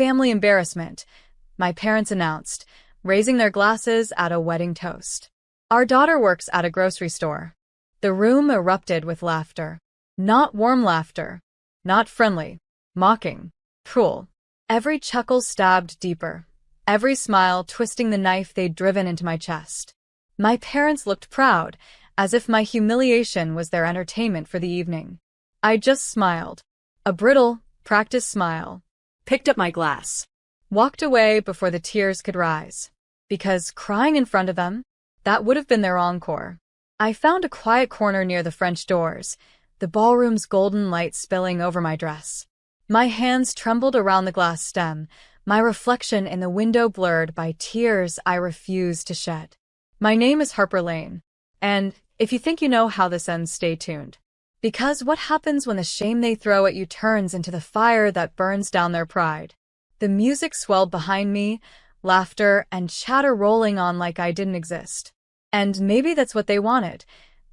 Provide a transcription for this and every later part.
family embarrassment," my parents announced, raising their glasses at a wedding toast. "Our daughter works at a grocery store." The room erupted with laughter. Not warm laughter. Not friendly. Mocking. Cruel. Every chuckle stabbed deeper. Every smile twisting the knife they'd driven into my chest. My parents looked proud, as if my humiliation was their entertainment for the evening. I just smiled. A brittle, practiced smile. Picked up my glass. Walked away before the tears could rise. Because crying in front of them, that would have been their encore. I found a quiet corner near the French doors, the ballroom's golden light spilling over my dress. My hands trembled around the glass stem, my reflection in the window blurred by tears I refused to shed. My name is Harper Lane, and if you think you know how this ends, stay tuned. Because what happens when the shame they throw at you turns into the fire that burns down their pride? The music swelled behind me, laughter and chatter rolling on like I didn't exist. And maybe that's what they wanted,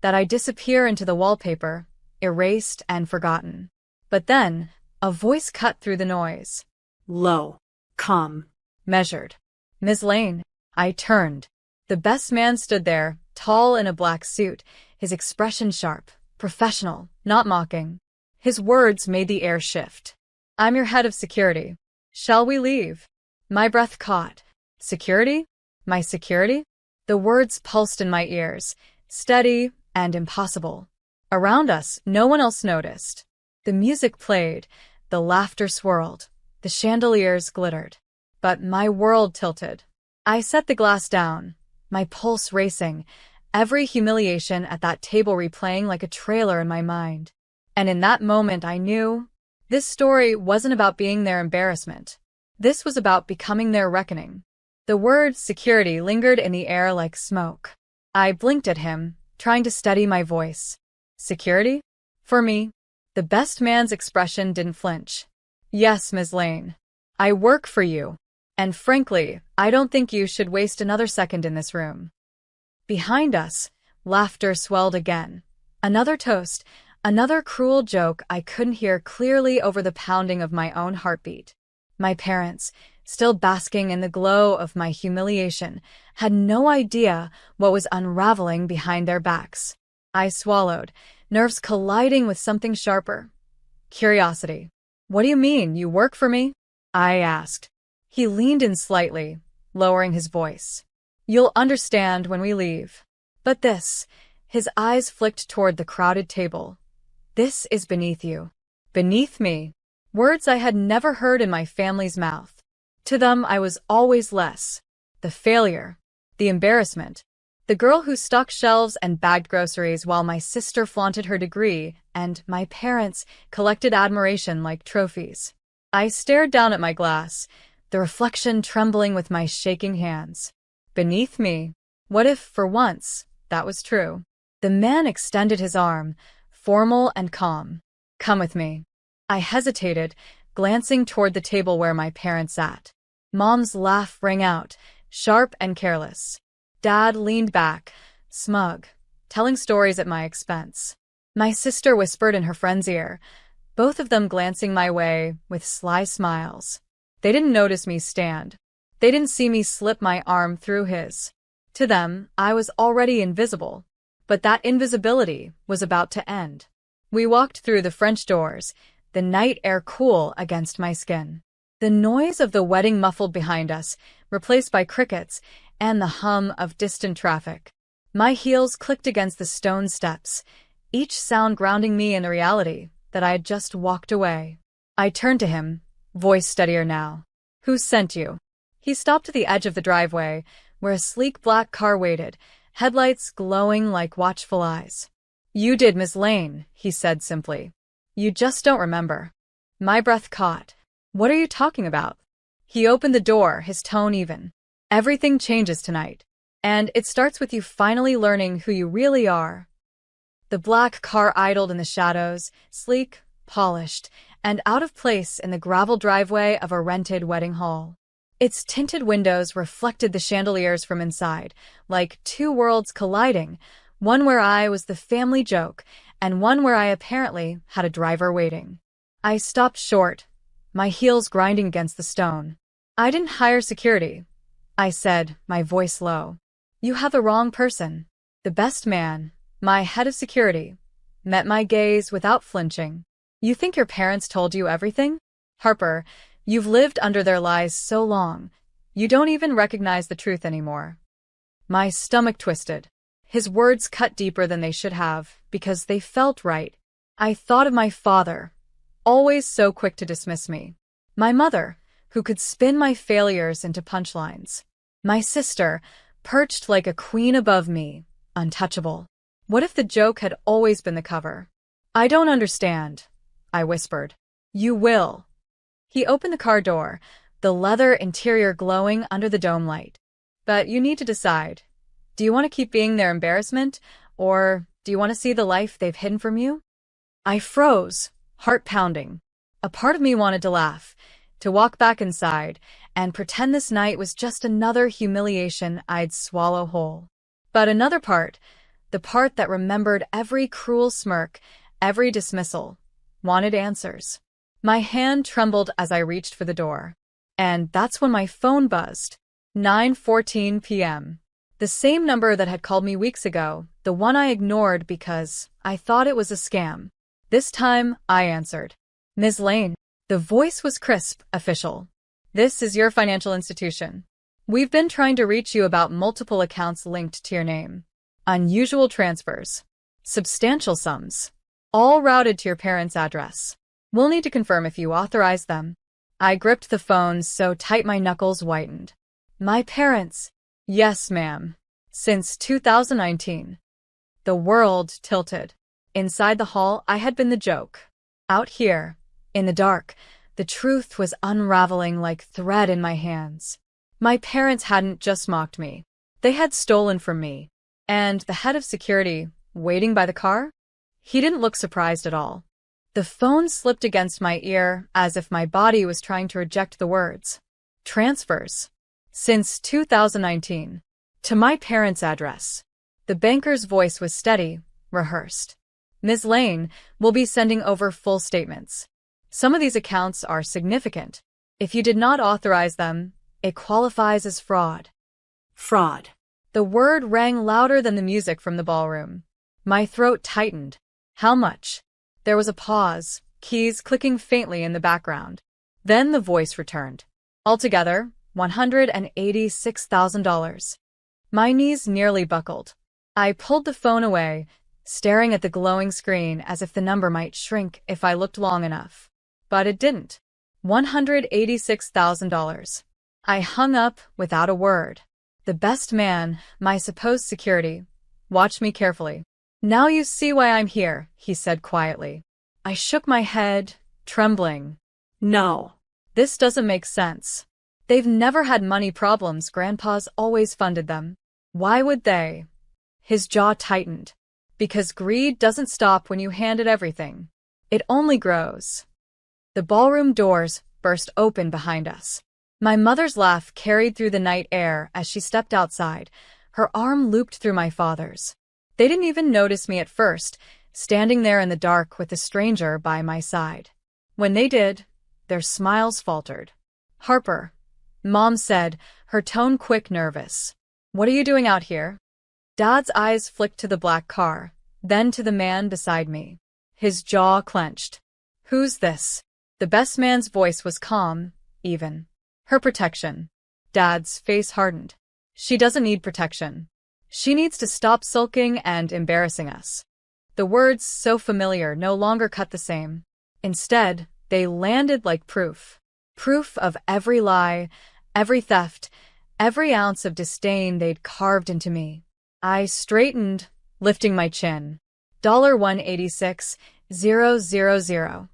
that I disappear into the wallpaper, erased and forgotten. But then, a voice cut through the noise. Low. Calm. Measured. "Ms. Lane." I turned. The best man stood there, tall in a black suit, his expression sharp, professional, not mocking. His words made the air shift. "I'm your head of security. Shall we leave?" My breath caught. Security? My security? The words pulsed in my ears, steady and impossible. Around us, no one else noticed. The music played, the laughter swirled, the chandeliers glittered. But my world tilted. I set the glass down, my pulse racing, every humiliation at that table replaying like a trailer in my mind. And in that moment I knew, this story wasn't about being their embarrassment. This was about becoming their reckoning. The word security lingered in the air like smoke. I blinked at him, trying to steady my voice. Security? For me, the best man's expression didn't flinch. "Yes, Ms. Lane. I work for you. And frankly, I don't think you should waste another second in this room." Behind us, laughter swelled again. Another toast, another cruel joke I couldn't hear clearly over the pounding of my own heartbeat. My parents, still basking in the glow of my humiliation, had no idea what was unraveling behind their backs. I swallowed, nerves colliding with something sharper. Curiosity. "What do you mean, you work for me?" I asked. He leaned in slightly, lowering his voice. "You'll understand when we leave. But this," his eyes flicked toward the crowded table, "this is beneath you." Beneath me. Words I had never heard in my family's mouth. To them I was always less. The failure. The embarrassment. The girl who stocked shelves and bagged groceries while my sister flaunted her degree, and my parents collected admiration like trophies. I stared down at my glass, the reflection trembling with my shaking hands. Beneath me. What if, for once, that was true? The man extended his arm, formal and calm. "Come with me." I hesitated, glancing toward the table where my parents sat. Mom's laugh rang out, sharp and careless. Dad leaned back, smug, telling stories at my expense. My sister whispered in her friend's ear, both of them glancing my way with sly smiles. They didn't notice me stand. They didn't see me slip my arm through his. To them, I was already invisible. But that invisibility was about to end. We walked through the French doors, the night air cool against my skin. The noise of the wedding muffled behind us, replaced by crickets and the hum of distant traffic. My heels clicked against the stone steps, each sound grounding me in the reality that I had just walked away. I turned to him, voice steadier now. "Who sent you?" He stopped at the edge of the driveway, where a sleek black car waited, headlights glowing like watchful eyes. "You did, Miss Lane," he said simply. "You just don't remember." My breath caught. "What are you talking about?" He opened the door, his tone even. "Everything changes tonight. And it starts with you finally learning who you really are." The black car idled in the shadows, sleek, polished, and out of place in the gravel driveway of a rented wedding hall. Its tinted windows reflected the chandeliers from inside, like two worlds colliding, one where I was the family joke, and one where I apparently had a driver waiting. I stopped short, my heels grinding against the stone. "I didn't hire security," I said, my voice low. "You have the wrong person." The best man, my head of security, met my gaze without flinching. "You think your parents told you everything? Harper, you've lived under their lies so long, you don't even recognize the truth anymore." My stomach twisted. His words cut deeper than they should have, because they felt right. I thought of my father, always so quick to dismiss me. My mother, who could spin my failures into punchlines. My sister, perched like a queen above me, untouchable. What if the joke had always been the cover? "I don't understand," I whispered. "You will." He opened the car door, the leather interior glowing under the dome light. "But you need to decide. Do you want to keep being their embarrassment, or do you want to see the life they've hidden from you?" I froze, heart pounding. A part of me wanted to laugh, to walk back inside, and pretend this night was just another humiliation I'd swallow whole. But another part, the part that remembered every cruel smirk, every dismissal, wanted answers. My hand trembled as I reached for the door. And that's when my phone buzzed. 9:14 p.m. The same number that had called me weeks ago, the one I ignored because I thought it was a scam. This time, I answered. "Ms. Lane." The voice was crisp, official. "This is your financial institution. We've been trying to reach you about multiple accounts linked to your name. Unusual transfers. Substantial sums. All routed to your parents' address. We'll need to confirm if you authorize them." I gripped the phone so tight my knuckles whitened. "My parents." "Yes, ma'am. Since 2019. The world tilted. Inside the hall, I had been the joke. Out here, in the dark, the truth was unraveling like thread in my hands. My parents hadn't just mocked me. They had stolen from me. And the head of security, waiting by the car? He didn't look surprised at all. The phone slipped against my ear as if my body was trying to reject the words. "Transfers. Since 2019. To my parents' address." The banker's voice was steady, rehearsed. "Ms. Lane will be sending over full statements. Some of these accounts are significant. If you did not authorize them, it qualifies as fraud." Fraud. The word rang louder than the music from the ballroom. My throat tightened. "How much?" There was a pause, keys clicking faintly in the background. Then the voice returned. "Altogether, $186,000. My knees nearly buckled. I pulled the phone away, staring at the glowing screen as if the number might shrink if I looked long enough. But it didn't. $186,000. I hung up without a word. The best man, my supposed security, watched me carefully. "Now you see why I'm here," he said quietly. I shook my head, trembling. "No. This doesn't make sense. They've never had money problems. Grandpa's always funded them. Why would they?" His jaw tightened. "Because greed doesn't stop when you hand it everything. It only grows." The ballroom doors burst open behind us. My mother's laugh carried through the night air as she stepped outside, her arm looped through my father's. They didn't even notice me at first, standing there in the dark with a stranger by my side. When they did, their smiles faltered. "Harper," Mom said, her tone quick, nervous. "What are you doing out here?" Dad's eyes flicked to the black car, then to the man beside me. His jaw clenched. "Who's this?" The best man's voice was calm, even. "Her protection." Dad's face hardened. "She doesn't need protection. She needs to stop sulking and embarrassing us." The words, so familiar, no longer cut the same. Instead, they landed like proof. Proof of every lie, every theft, every ounce of disdain they'd carved into me. I straightened, lifting my chin. $186,000.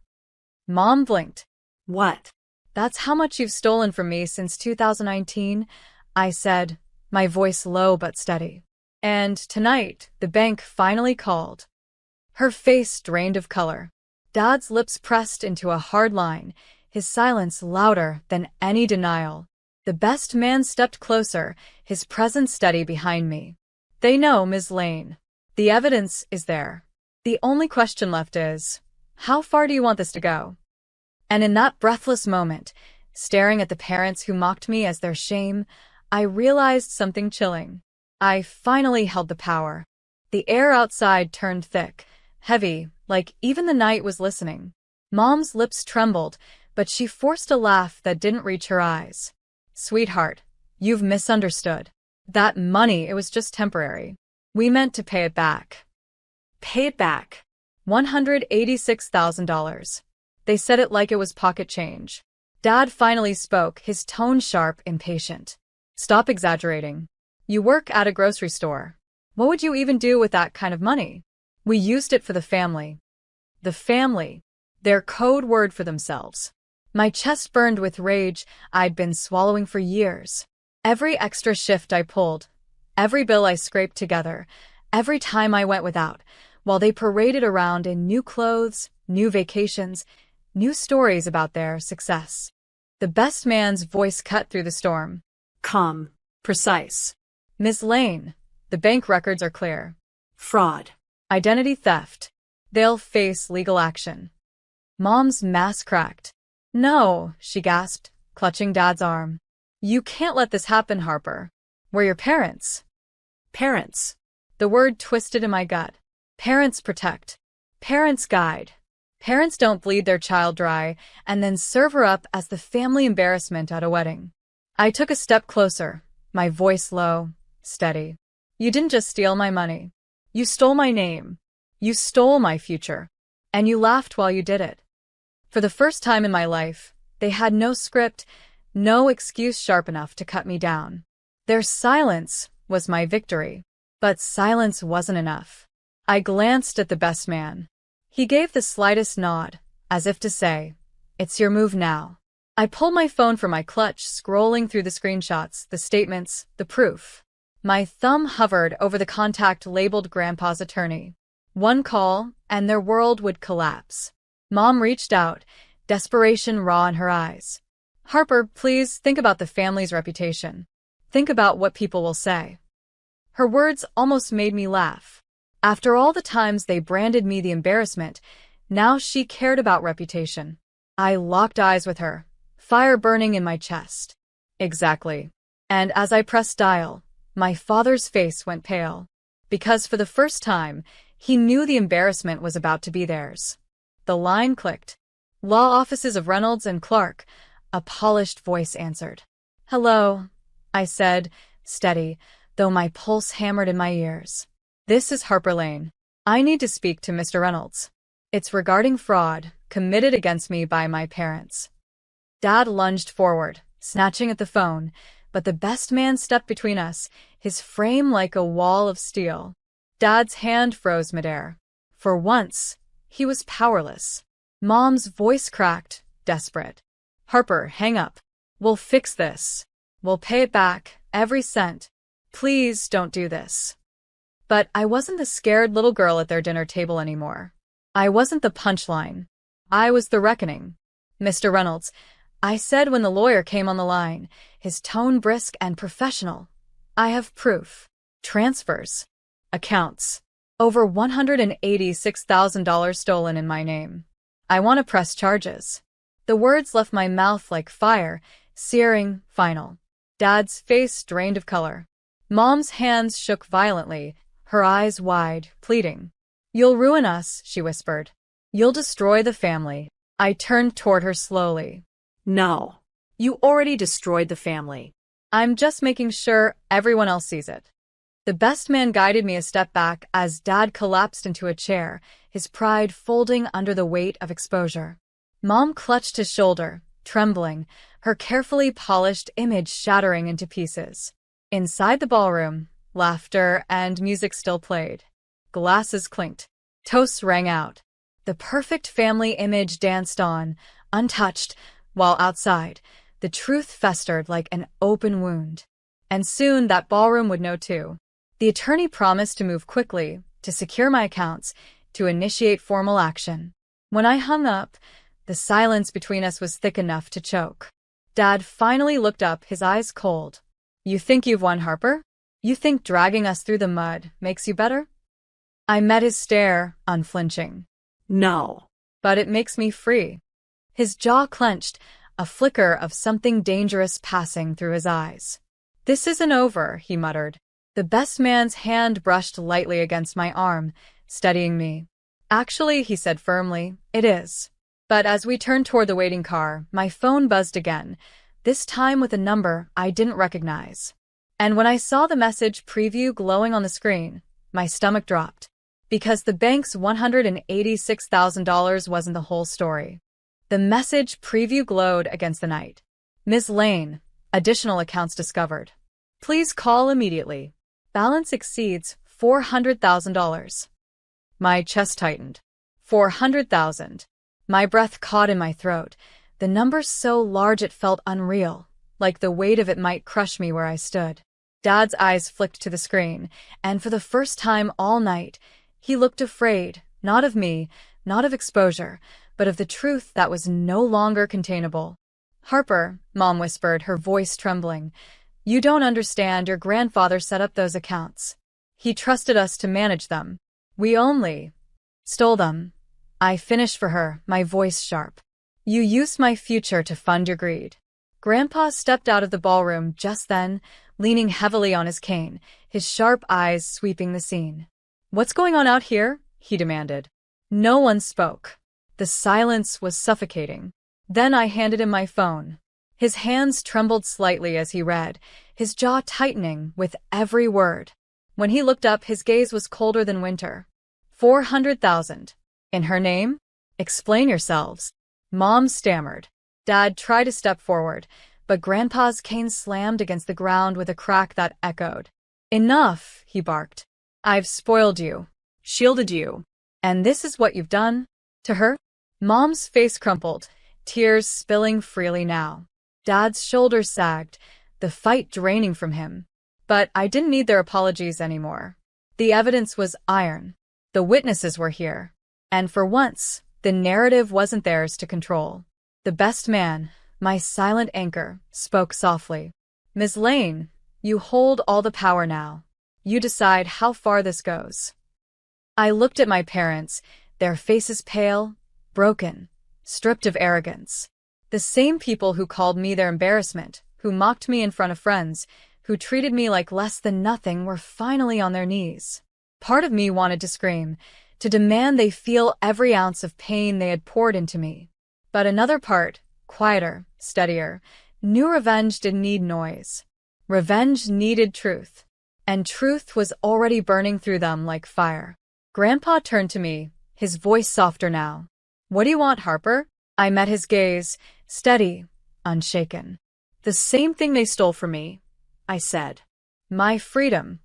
Mom blinked. "What?" "That's how much you've stolen from me since 2019, I said, my voice low but steady. "And tonight, the bank finally called." Her face drained of color. Dad's lips pressed into a hard line, his silence louder than any denial. The best man stepped closer, his presence steady behind me. "They know, Ms. Lane. The evidence is there. The only question left is, how far do you want this to go?" And in that breathless moment, staring at the parents who mocked me as their shame, I realized something chilling. I finally held the power. The air outside turned thick, heavy, like even the night was listening. Mom's lips trembled, but she forced a laugh that didn't reach her eyes. Sweetheart, you've misunderstood. That money, it was just temporary. We meant to pay it back. Pay it back. $186,000. They said it like it was pocket change. Dad finally spoke, his tone sharp, impatient. Stop exaggerating. You work at a grocery store. What would you even do with that kind of money? We used it for the family. The family. Their code word for themselves. My chest burned with rage I'd been swallowing for years. Every extra shift I pulled, every bill I scraped together, every time I went without, while they paraded around in new clothes, new vacations, new stories about their success. The best man's voice cut through the storm. Calm. Precise. Miss Lane, the bank records are clear. Fraud. Identity theft. They'll face legal action. Mom's mask cracked. No, she gasped, clutching Dad's arm. You can't let this happen, Harper. We're your parents. Parents. The word twisted in my gut. Parents protect. Parents guide. Parents don't bleed their child dry and then serve her up as the family embarrassment at a wedding. I took a step closer, my voice low, steady. You didn't just steal my money. You stole my name. You stole my future. And you laughed while you did it. For the first time in my life, they had no script, no excuse sharp enough to cut me down. Their silence was my victory. But silence wasn't enough. I glanced at the best man. He gave the slightest nod, as if to say, "It's your move now." I pulled my phone from my clutch, scrolling through the screenshots, the statements, the proof. My thumb hovered over the contact labeled Grandpa's attorney. One call, and their world would collapse. Mom reached out, desperation raw in her eyes. Harper, please think about the family's reputation. Think about what people will say. Her words almost made me laugh. After all the times they branded me the embarrassment, now she cared about reputation. I locked eyes with her, fire burning in my chest. Exactly. And as I pressed dial, my father's face went pale. Because for the first time, he knew the embarrassment was about to be theirs. The line clicked. Law offices of Reynolds and Clark, a polished voice answered. Hello, I said, steady, though my pulse hammered in my ears. This is Harper Lane. I need to speak to Mr. Reynolds. It's regarding fraud committed against me by my parents. Dad lunged forward, snatching at the phone, but the best man stepped between us, his frame like a wall of steel. Dad's hand froze midair. For once, he was powerless. Mom's voice cracked, desperate. Harper, hang up. We'll fix this. We'll pay it back, every cent. Please don't do this. But I wasn't the scared little girl at their dinner table anymore. I wasn't the punchline. I was the reckoning. Mr. Reynolds, I said when the lawyer came on the line, his tone brisk and professional. I have proof. Transfers. Accounts. Over $186,000 stolen in my name. I want to press charges. The words left my mouth like fire, searing, final. Dad's face drained of color. Mom's hands shook violently, her eyes wide, pleading. You'll ruin us, she whispered. You'll destroy the family. I turned toward her slowly. No. You already destroyed the family. I'm just making sure everyone else sees it. The best man guided me a step back as Dad collapsed into a chair, his pride folding under the weight of exposure. Mom clutched his shoulder, trembling, her carefully polished image shattering into pieces. Inside the ballroom, laughter and music still played. Glasses clinked. Toasts rang out. The perfect family image danced on, untouched, while outside, the truth festered like an open wound. And soon that ballroom would know too. The attorney promised to move quickly, to secure my accounts, to initiate formal action. When I hung up, the silence between us was thick enough to choke. Dad finally looked up, his eyes cold. You think you've won, Harper? You think dragging us through the mud makes you better? I met his stare, unflinching. No. But it makes me free. His jaw clenched, a flicker of something dangerous passing through his eyes. "This isn't over," he muttered. The best man's hand brushed lightly against my arm, steadying me. "Actually," he said firmly, "it is." But as we turned toward the waiting car, my phone buzzed again, this time with a number I didn't recognize. And when I saw the message preview glowing on the screen, my stomach dropped. Because the bank's $186,000 wasn't the whole story. The message preview glowed against the night. "Ms. Lane, additional accounts discovered. Please call immediately. Balance exceeds $400,000. My chest tightened. 400,000. My breath caught in my throat, the number so large it felt unreal, like the weight of it might crush me where I stood. Dad's eyes flicked to the screen, and for the first time all night, he looked afraid, not of me, not of exposure, but of the truth that was no longer containable. "Harper," Mom whispered, her voice trembling, "you don't understand. Your grandfather set up those accounts. He trusted us to manage them. We only stole them." I finished for her, my voice sharp. "You used my future to fund your greed." Grandpa stepped out of the ballroom just then, leaning heavily on his cane, his sharp eyes sweeping the scene. "What's going on out here?" he demanded. No one spoke. The silence was suffocating. Then I handed him my phone. His hands trembled slightly as he read, his jaw tightening with every word. When he looked up, his gaze was colder than winter. 400,000. In her name? Explain yourselves. Mom stammered. Dad tried to step forward, but Grandpa's cane slammed against the ground with a crack that echoed. "Enough," he barked. "I've spoiled you, shielded you, and this is what you've done to her?" Mom's face crumpled, tears spilling freely now. Dad's shoulders sagged, the fight draining from him. But I didn't need their apologies anymore. The evidence was iron. The witnesses were here. And for once, the narrative wasn't theirs to control. The best man, my silent anchor, spoke softly. "Ms. Lane, you hold all the power now. You decide how far this goes." I looked at my parents, their faces pale, broken, stripped of arrogance. The same people who called me their embarrassment, who mocked me in front of friends, who treated me like less than nothing, were finally on their knees. Part of me wanted to scream, to demand they feel every ounce of pain they had poured into me. But another part, quieter, steadier, knew revenge didn't need noise. Revenge needed truth. And truth was already burning through them like fire. Grandpa turned to me, his voice softer now. "What do you want, Harper?" I met his gaze, steady, unshaken. "The same thing they stole from me," I said. "My freedom."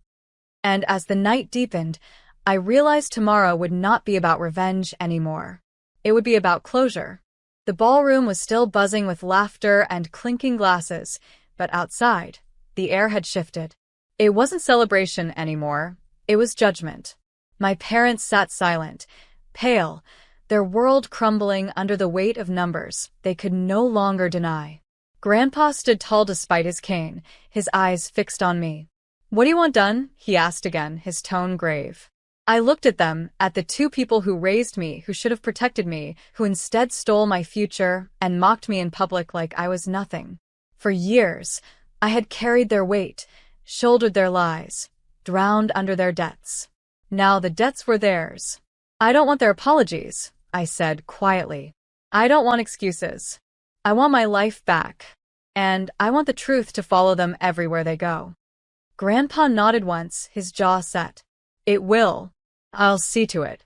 And as the night deepened, I realized tomorrow would not be about revenge anymore. It would be about closure. The ballroom was still buzzing with laughter and clinking glasses, but outside, the air had shifted. It wasn't celebration anymore, it was judgment. My parents sat silent, pale, their world crumbling under the weight of numbers they could no longer deny. Grandpa stood tall despite his cane, his eyes fixed on me. "What do you want done?" he asked again, his tone grave. I looked at them, at the two people who raised me, who should have protected me, who instead stole my future and mocked me in public like I was nothing. For years, I had carried their weight, shouldered their lies, drowned under their debts. Now the debts were theirs. "I don't want their apologies," I said quietly. "I don't want excuses. I want my life back. And I want the truth to follow them everywhere they go." Grandpa nodded once, his jaw set. "It will. I'll see to it."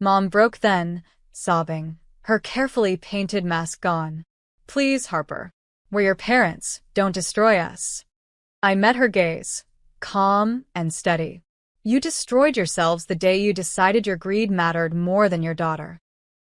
Mom broke then, sobbing, her carefully painted mask gone. "Please, Harper. We're your parents. Don't destroy us." I met her gaze, calm and steady. "You destroyed yourselves the day you decided your greed mattered more than your daughter."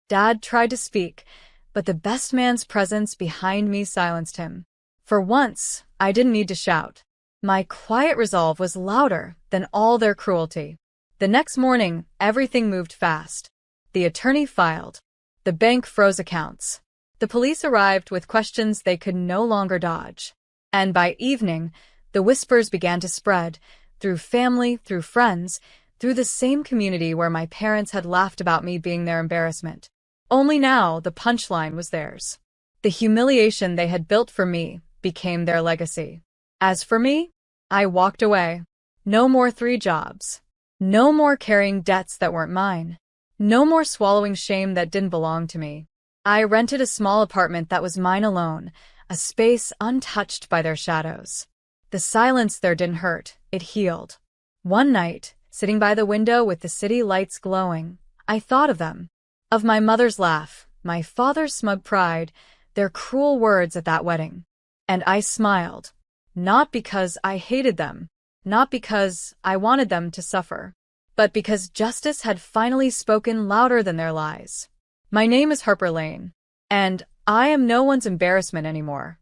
Dad tried to speak, but the best man's presence behind me silenced him. For once, I didn't need to shout. My quiet resolve was louder than all their cruelty. The next morning, everything moved fast. The attorney filed. The bank froze accounts. The police arrived with questions they could no longer dodge. And by evening, the whispers began to spread, through family, through friends, through the same community where my parents had laughed about me being their embarrassment. Only now the punchline was theirs. The humiliation they had built for me became their legacy. As for me, I walked away. No more 3 jobs. No more carrying debts that weren't mine. No more swallowing shame that didn't belong to me. I rented a small apartment that was mine alone, a space untouched by their shadows. The silence there didn't hurt, it healed. One night, sitting by the window with the city lights glowing, I thought of them. Of my mother's laugh, my father's smug pride, their cruel words at that wedding. And I smiled. Not because I hated them, not because I wanted them to suffer, but because justice had finally spoken louder than their lies. My name is Harper Lane, and I am no one's embarrassment anymore.